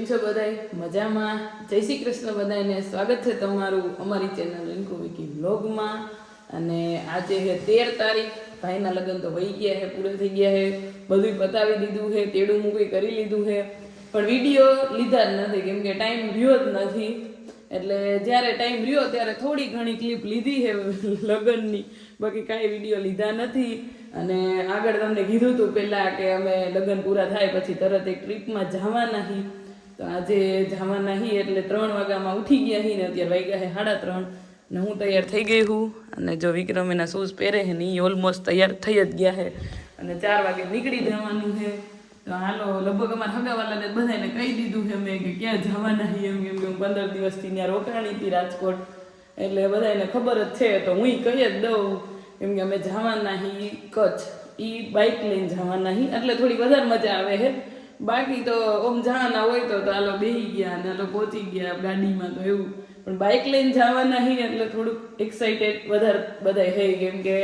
છો બધાય મજામાં? જય શ્રી કૃષ્ણ બધાને. સ્વાગત છે તમારું અમારી ચેનલ રિંકુ વિકી વ્લોગમાં. અને આજે છે 13 તારીખ. ભાઈના લગ્ન તો વહી ગયા છે, પૂરા થઈ ગયા છે, બધું પતાવી દીધું છે, તેડું મૂકી કરી લીધું છે, પણ વિડીયો લીધા જ નથી કેમ કે ટાઈમ રહ્યો જ નથી. એટલે જ્યારે ટાઈમ રહ્યો ત્યારે થોડી ઘણી ક્લિપ લીધી છે લગ્નની, બાકી કાંઈ વિડીયો લીધા નથી. અને આગળ તમને કીધું હતું પહેલાં કે અમે લગ્ન પૂરા થાય પછી તરત એક ટ્રીપમાં જવાના છીએ. તો આજે જવાના છીએ એટલે 3 વાગ્યામાં ઉઠી ગયા છીએ ને અત્યારે વાગ્યા છે 3:30 ને હું તૈયાર થઈ ગઈ છું. અને જો વિક્રમ એના શૂઝ પહેરે છે ને એ ઓલમોસ્ટ તૈયાર થઈ જ ગયા છે અને 4 વાગે નીકળી જવાનું છે. તો હાલો, લગભગ અમારા હગાવાલાને બધાને કહી દીધું છે મેં કે ક્યાં જવાના છીએ એમ, કેમ કે હું 15 દિવસથી ત્યાં રોકાણી હતી રાજકોટ, એટલે બધાને ખબર જ છે. તો હું કહી જ દઉં કેમ કે અમે જવાના છીએ કચ્છ, એ બાઇક લઈને જવાના છીએ એટલે થોડી વધારે મજા આવે છે. બાકી તો આમ જવાના હોય તો હાલો બેસી ગયા અને હાલો પહોંચી ગયા ગાડીમાં, તો એવું. પણ બાઇક લઈને જવાના છીએ એટલે થોડુંક એક્સાઇટેડ વધારે બધા છે કેમ કે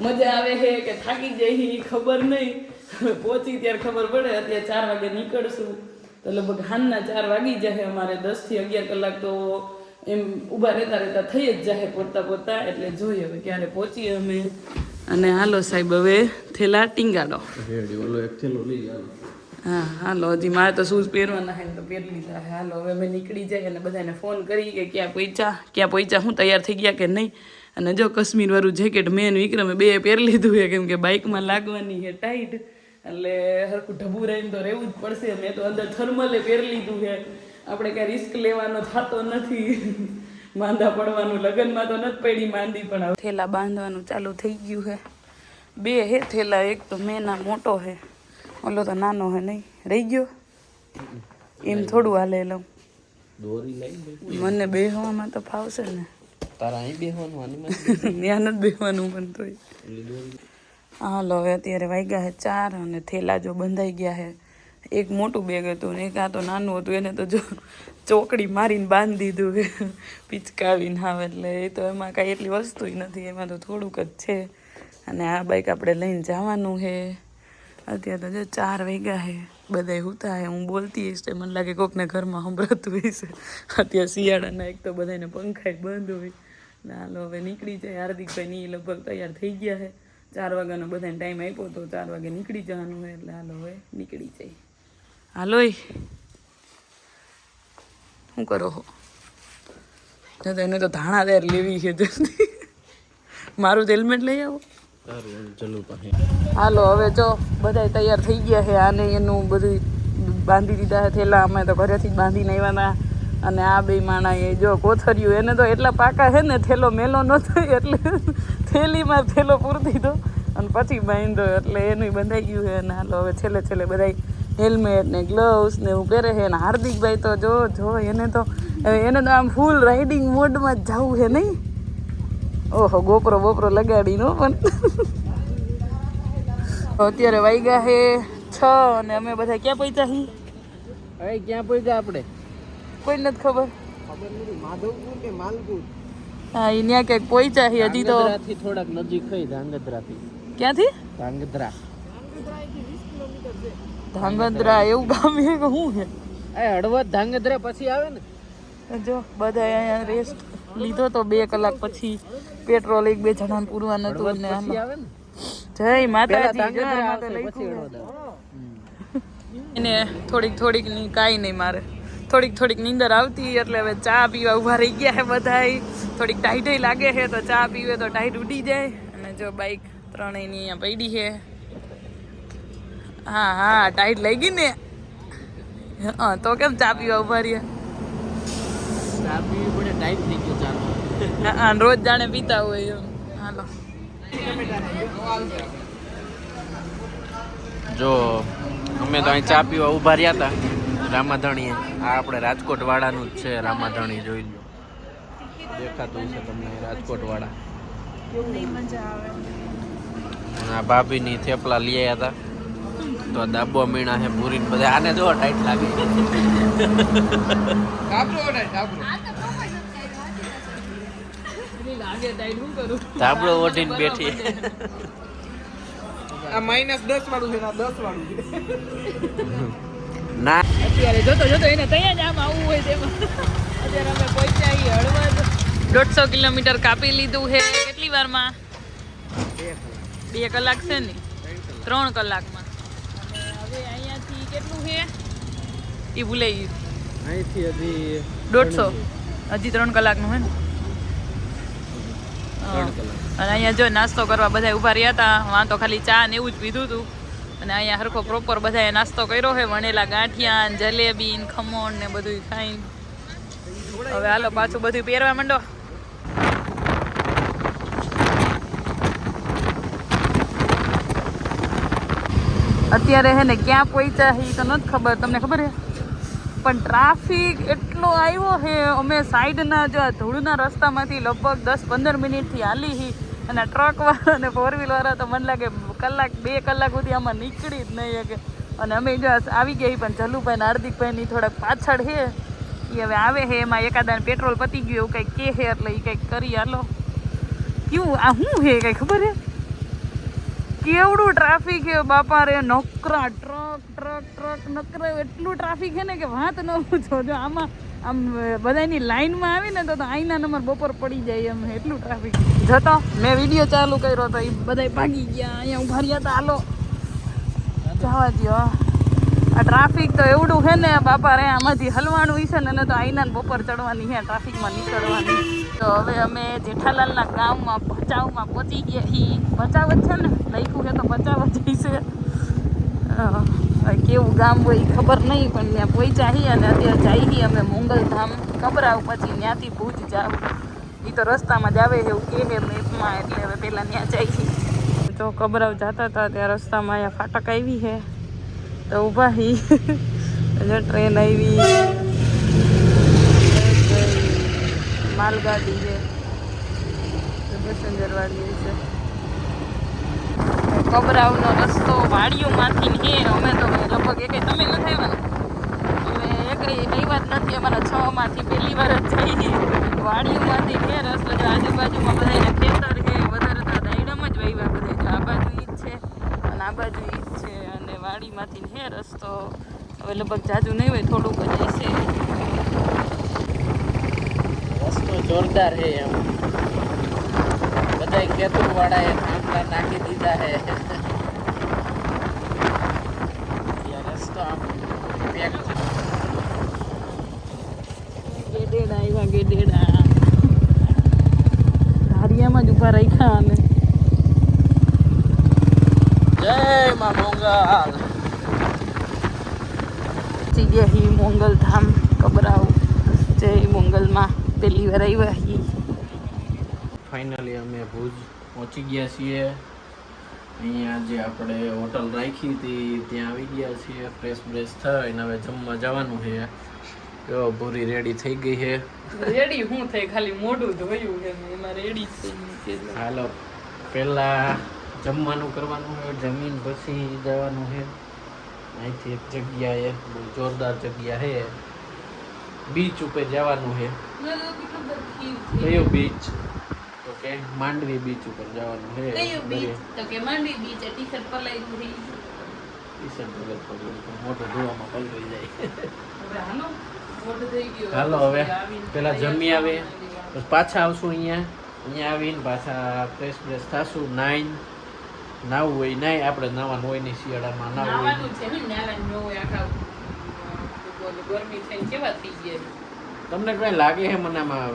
મજા આવે છે કે થાકી જાય એ ખબર નહીં. પહોંચી ત્યારે ખબર પડે. અત્યારે 4 વાગે નીકળશું તો લગભગ હાનના 4 વાગી જશે અમારે. 10 થી 11 કલાક તો એમ ઊભા રહેતા થઈ જ જાય પોતા. એટલે જોઈએ હવે ક્યારે પહોંચીએ અમે. અને હાલો સાહેબ હવે થેલા ટીંગાડો. હા હાલો, હજી મારે તો શૂઝ પહેરવાના છે તો પહેરી લીધા છે. હાલો હવે અમે નીકળી જાય અને બધાને ફોન કરી કે ક્યાં પહોંચ્યા, હું તૈયાર થઈ ગયા કે નહીં. અને જો કાશ્મીરવાળું જેકેટ મેં વિક્રમે 2 પહેરી લીધું છે કેમ કે બાઇકમાં લાગવાની છે ટાઈટ, એટલે હરખું ઢબું રહીને તો રહેવું જ પડશે. મેં તો અંદર થર્મલે પહેરી લીધું છે. આપણે કાંઈ રિસ્ક લેવાનો થતો નથી, માંદા પડવાનું. લગ્નમાં તો નથી પડી માંદી, પણ હવે થેલા બાંધવાનું ચાલુ થઈ ગયું છે. 2 હે થેલા, એક તો મેના મોટો છે, ઓલો તો નાનો હે. નહીં રહી ગયો એમ થોડું હાલે લઉં. મને બેહવામાં તો ફાવશે ને. તારા અહીં બેહવાનું ત્યાં નથી બેહવાનું પણ તોય. હાલો હવે અત્યારે વાગ્યા છે 4 અને થેલા જો બંધાઈ ગયા છે. એક મોટું બેગ હતું ને એક આ તો નાનું હતું, એને તો જો ચોકડી મારીને બાંધી દીધું છે પિચકાવીને. હા એટલે એ તો એમાં કાંઈ એટલી વસ્તુ નથી, એમાં તો થોડુંક જ છે. અને આ બાઇક આપણે લઈને જવાનું છે. અત્યારે તો જો 4 વાગ્યા છે, બધા હુતા છે. હું બોલતી હશે, મને લાગે કોકને ઘરમાં સંભળાતું હશે. અત્યારે શિયાળાના એક તો બધાને પંખાય બંધ હોય. હાલો હવે નીકળી જાય. હાર્દિકભાઈ ની લગભગ તૈયાર થઈ ગયા છે. 4 વાગ્યાનો બધાને ટાઈમ આપ્યો તો 4 વાગે નીકળી જવાનું હોય એટલે હાલો હવે નીકળી જાય. હાલો શું કરો હો? એને તો ધાણા દેર લેવી છે જલ્દી. મારું હેલ્મેટ લઈ આવો. હાલો હવે જો બધા તૈયાર થઈ ગયા છે. આને એનું બધું બાંધી દીધા છે થેલા. અમે તો ઘરેથી જ બાંધીને આવ્યા. અને આ 2 માણા એ જો કોથર્યું, એને તો એટલા પાકા છે ને થેલો મેલો ન થાય એટલે થેલીમાં થેલો પૂરી દીધો અને પછી બાંધ્યો, એટલે એનું બંધાઈ ગયું છે. અને હાલો હવે છેલ્લે બધા હેલ્મેટ ને ગ્લવ્સ ને એવું પહેરે છે. અને હાર્દિકભાઈ તો જો એને તો આમ ફૂલ રાઇડિંગ મોડમાં જ જવું છે નહીં. ઓહો, ગોપરો લગાડીનો પણ. અત્યારે વાગ્યા છે 6 અને અમે બધા ક્યાં પહોંચ્યા છીએ? હવે ક્યાં પહોંચ્યા આપણે? કોઈ નથી ખબર. માધવપુર કે માલપુર? હા, એ ત્યાં ક્યાંક પહોંચ્યા છીએ. હજી તો થોડાક નજીક થઈ ધાંગધ્રાથી. ક્યાંથી? ધાંગધ્રા એવું ગામ છે કે શું છે? હળવદ ધાંગધ્રા પછી આવે ને. જો બધા અહીંયા રેસ્ટ લીધો તો 2 કલાક પછી. પેટ્રોલ 1-2 જણાને પૂરવાનું હતું ને આવે ને. જય માતાજી. એને થોડીક ની કાંઈ નહીં, મારે થોડીક નીંદર આવતી એટલે હવે ચા પીવા ઊભા રહી ગયા છે બધા. થોડીક ટાઈટ લાગે છે તો ચા પીવે તો ટાઈટ ઉડી જાય. અને જો બાઈક 3ની અહીંયા પડી છે. હા ટાઈટ લઈ ગઈ ને. હા તો કેમ ચા પીવા ઊભા રહ્યા? ચા પીવી પડે, ટાઈમ થઈ ગયો ચા. હા રોજ જાણે પીતા હોય એમ. હાલો જો અમે તો અહીં ચા પીવા ઊભા રહ્યા હતા રામાધણીએ. આ આપણે રાજકોટ વાળાનું જ છે રામાધણી, જોઈ લો. દેખાતું છે તમને રાજકોટ વાળા. આ ભાભીની થેપલા લઈ આવ્યા હતા તો દાબો મીણા છે પૂરીને બધા. આને જો ટાઈટ લાગે. ધાબળો ઓઢીને બેઠી. આ -10 વાળું છે, 10 વાળું છે. ના અત્યારે જોતો જોતો એને ત્યાં જ આમ આવવું હોય તેમાં અત્યારે અમે પહોંચ્યા હળવદ 150 કિલોમીટર કાપી લીધું છે કેટલી વારમાં 2 કલાક છે ને 3 કલાકમાં અને હવે અહીંયાથી કેટલું છે એ ભૂલાઈ ગયું અહીંથી હજી 150 હજી 3 કલાકનું હોય ને અને અહીંયા જો નાસ્તો કરવા બધા ઊભા રહ્યા હતા વાં તો ખાલી ચા ને એવું જ પીધું હતું અને અહીંયા હરખો પ્રોપર બધાએ નાસ્તો કર્યો છે વણેલા ગાંઠિયા ને જલેબી ને ખમણ ને બધું ખાઈ હવે હાલો પાછું બધું પહેરવા માંડો અત્યારે હે ને ક્યાં પહોંચ્યા છે તો નથી ખબર તમને ખબર છે પણ ટ્રાફિક એટલો આવ્યો છે અમે સાઈડના જો ધૂળના રસ્તામાંથી લગભગ 10-15 મિનિટથી હાલી હી અને ટ્રકવાળા અને 4-વ્હીલવાળા તો મને લાગે 2 કલાક સુધી આમાં નીકળી જ નહીં શકે અને અમે જો આવી ગયા પણ જલુભાઈ ને હાર્દિકભાઈની થોડાક પાછળ છે એ હવે આવે છે એમાં એકાદાને પેટ્રોલ પતી ગયું એવું કંઈક કે છે એટલે એ કંઈક કરી હાલો કેવું આ શું છે કંઈ ખબર છે કેવડું ટ્રાફિક છે બાપા રે નકરા ટ્રક નકરા એટલું ટ્રાફિક છે ને કે વાત ન પૂછો જો આમાં આમ બધાની લાઈનમાં આવી ને તો આઈના નંબર બપોર પડી જાય એમ એટલું ટ્રાફિક જતો મેં વિડીયો ચાલુ કર્યો તો એ બધા ભાગી ગયા અહીંયા ઉભા રહ્યા હતા હાલો જવા દો આ ટ્રાફિક તો એવડું છે ને બાપા રે આમાંથી હલવાનું હશે ને તો આઈના બપોર ચડવાની છે ટ્રાફિકમાં નીકળવાની તો હવે અમે જેઠાલાલના ગામમાં ભચાઉમાં પહોંચી ગયા છીએ ભચાઉ જ છે ને લખ્યું છે તો ભચાઉ જ છે કેવું ગામ હોય એ ખબર નહીં પણ ત્યાં પહોંચ્યા છીએ અને અત્યારે જઈએ અમે મોંગલધામ કબરાવ પછી ત્યાંથી ભુજ જાવ એ તો રસ્તામાં જ આવે એવું કહે છે મેપમાં એટલે હવે પહેલાં ત્યાં જઈએ તો કબરાવ જતા હતા ત્યાં રસ્તામાં અહીંયા ફાટક આવી છે તો ઊભા હી જો ટ્રેન આવી માલગાડી છે પેસેન્જરવાળી છે કબરાવનો રસ્તો વાડીઓમાંથી ને અમે તો લગભગ એક તમે નથી આવ્યા ને અમે એક કઈ વાત નથી અમારા 6 માંથી પહેલી વાર જ જઈ વાડીઓમાંથી ને રસ્તો જો આજુબાજુમાં બધાને ખેતર છે વધારે તો દાયડમ જ વાવ્યા બધા જો આ બાજુ ઈ જ છે અને આ બાજુ ઈ જ છે અને વાડીમાંથી ને રસ્તો હવે લગભગ જાજુ નહીં હોય થોડુંક જ હશે રસ્તો જોરદાર છે એમ બધા ખેતર વાળાએ ખાંભલા નાખી દીધા છે રસ્તો આમ પેક ગેડેડા આવ્યા ગેડેડા ધારિયામાં જ ઊભા રાખ્યા અને જય માં મોંગલ ગયા હી મોંગલધામ કબરાવ જય મોંગલમાં પહેલી વાર આવ્યા હી ફાઇનલી અમે ભુજ પહોંચી ગયા છીએ અહીંયા જે આપણે હોટલ રાખી હતી ત્યાં આવી ગયા છીએ ફ્રેશ બ્રેશ થઈને હવે જમવા જવાનું છે જો પૂરી રેડી થઈ ગઈ છે રેડી હું થઈ ખાલી મોઢું ધોયું છે એમાં રેડી થઈ ગઈ હાલો પહેલા જમવાનું કરવાનું છે જમીન પછી જવાનું છે અહીંથી એક જગ્યાએ બહુ જોરદાર જગ્યા છે બીચ ઉપર જવાનું છે કયો બીચ તો કે માંડવી બીચ ઉપર જવાનું છે કયું બીચ તો કે માંડવી બીચ ટી-શર્ટ પર લઈ ગઈ ટી-શર્ટ પર મોટો ધોવામાં પલળી જાય હવે હાલો મોઢું થઈ ગયું હાલો હવે પેલા જમી આવે પછી પાછા આવશું અહીંયા આવીને પાછા ફ્રેશ બ્રેશ થાશું નાવું હોય નાઈ આપણે નાવાનું હોય નહીં શિયાળામાં નાવાનું છે ને નાવાનું ન હોય આખા ગરમી થઈને કેવા થઈ ગયા તમને કઈ લાગે છે મને આમાં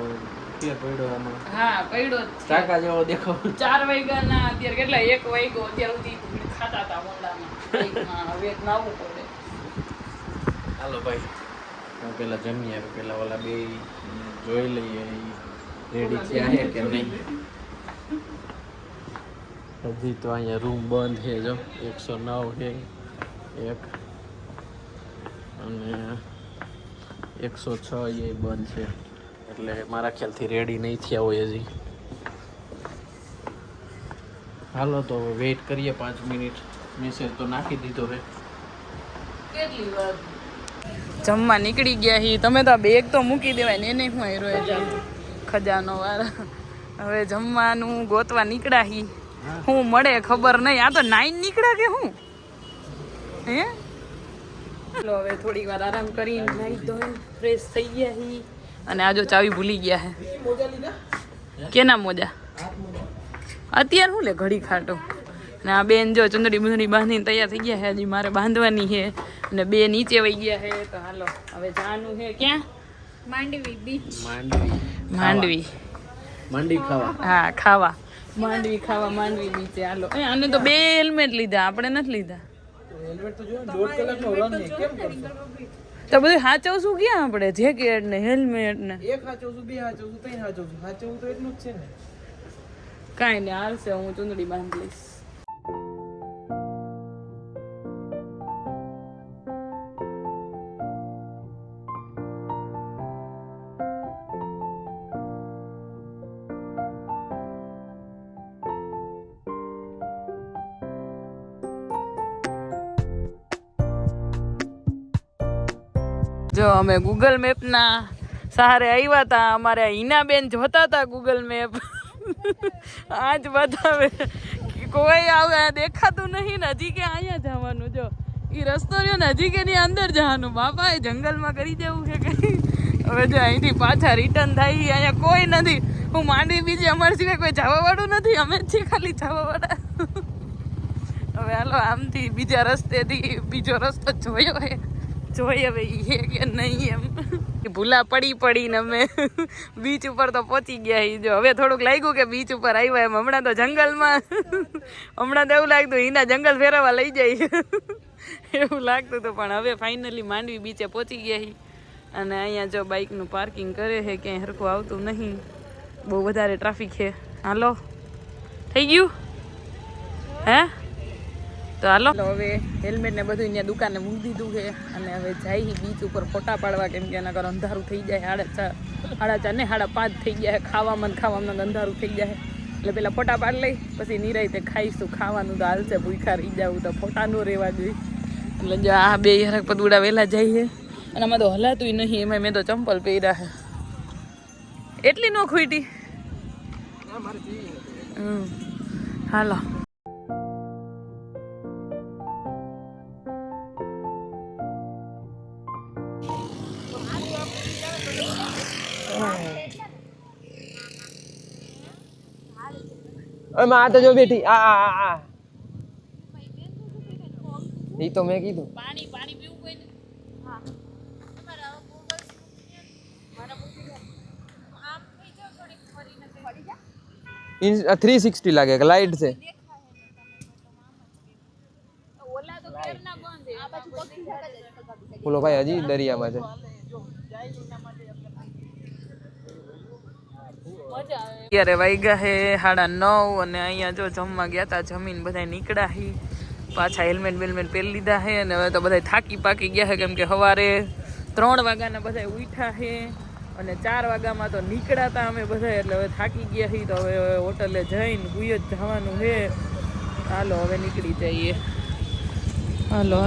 ફેર પડ્યો આમાં હા પડ્યો ચાકા જેવો દેખાવ 4 વાગ્યાના અત્યારે કેટલા 1 વાગ્યો અત્યાર સુધી ખાતા હતા મોંડામાં હવે નાવું પડે હાલો ભાઈ હું પેલા જમી આવે પેલા ઓલા બે જોઈ લઈએ રેડી થયા છે કે નહીં હજી તો અહીંયા રૂમ બંધ છે જો 109 છે એક અને 106 એ બંધ છે એટલે મારા ખ્યાલથી રેડી નહીં થયા હોય હજી હાલો તો વેઇટ કરીએ 5 મિનિટ મેસેજ તો નાખી દીધો રે કેટલી વાર જમવા નીકળી ગયા હી તમે તો બેગ તો મૂકી દેવાય ને એને હું હેરો ખજાનો વાળા હવે જમવાનું ગોતવા નીકળ્યા હી હું મળે ખબર નહીં આ તો 9 નીકળ્યા કે હું હે ચલો હવે થોડીક વાર આરામ કરીને નાહી ધોઈ ફ્રેશ થઈ ગયા હી અને આ જો ચાવી ભૂલી ગયા હે કેના મોજા અત્યારે શું લે ઘડી ખાટો ને આ બેન જો ચંદડી બંદડી બાંધીને તૈયાર થઈ ગયા છે હજી મારે બાંધવાની છે અને બે નીચે વહી ગયા છે તો હાલો હવે જવાનું છે ક્યાં માંડવી બીચ માંડવી ખાવા હા ખાવા માંડવી ખાવા માંડવી બીચે હાલો આને તો બે હેલ્મેટ લીધા આપણે નથી લીધા તો બધું હાચવશું ક્યાં આપણે જેકેટ ને હેલ્મેટ ને કાંઈ નહીં હાલશે હું ચૂંદડી બાંધી લઈશ જો અમે ગૂગલ મેપના સહારે આવ્યા હતા અમારે હિનાબેન જોતા હતા ગૂગલ મેપ આજ બતાવે કોઈ આવે દેખાતું નહીં ને હજી કે અહીંયા જવાનું જો એ રસ્તો રહ્યો ને હજી કે ની અંદર જવાનું બાપા એ જંગલમાં કરી દેવું છે કઈ હવે જો અહીંથી પાછા રિટર્ન થાય અહીંયા કોઈ નથી હું માંડવી બીજી અમારી સિવાય કોઈ જવા વાળું નથી અમે જ છીએ ખાલી જવા વાળા હવે હાલો આમથી બીજા રસ્તેથી બીજો રસ્તો જોયો હે જોઈએ હવે એ કે નહીં એમ ભૂલા પડીને અમે બીચ ઉપર તો પહોંચી ગયા જો હવે થોડુંક લાગ્યું કે બીચ ઉપર આવ્યા એમ હમણાં તો જંગલમાં હમણાં તો એવું લાગતું એના જંગલ ફેરવવા લઈ જાય એવું લાગતું હતું પણ હવે ફાઇનલી માંડવી બીચે પહોંચી ગયા અને અહીંયા જો બાઇકનું પાર્કિંગ કરે છે ક્યાંય હરખું આવતું નહીં બહુ વધારે ટ્રાફિક છે હાલો થઈ ગયું હે તો હાલો હવે હેલ્મેટ ને બધું અહીંયા દુકાને મૂકી દીધું છે અને હવે જાય બીચ ઉપર ફોટા પાડવા કેમ કે એના ઘર અંધારું થઈ જાય 4:30 ને 5:30 થઈ જાય ખાવામાં અંધારું થઈ જાય એટલે પેલા ફોટા પાડી લઈ પછી નિરાયતે ખાઈશું ખાવાનું તો હાલશે ભૂખા રહી જવું તો ફોટા ન રહેવા જોઈએ એટલે જો આ બે હરક પદુડા વહેલા જાય છે અને આમાં તો હલાતું નહીં એમાં મેં તો ચંપલ પહેર્યા છે એટલી નો ખૂટી હાલો આ તો જો બેઠી આ એ તો મેં કીધું પાણી પીવું કોઈ ને હા 360 લાગે કે લાઈટ છે બોલો ભાઈ હજી દરિયામાં છે અત્યારે વાગ્યા હે 9:30 અને અહીંયા જો જમવા ગયા હતા જમીન બધા નીકળ્યા હી પાછા હેલ્મેટ બેલ્મેટ પહેરી લીધા હે અને હવે તો બધા થાકી પાકી ગયા હે કેમ કે સવારે 3 વાગ્યાના બધા ઉઠ્યા હે અને 4 વાગ્યામાં તો નીકળ્યા હતા અમે બધા એટલે હવે થાકી ગયા હી તો હવે હોટલે જઈને હુઈ જ જવાનું હે હાલો હવે નીકળી જઈએ હાલો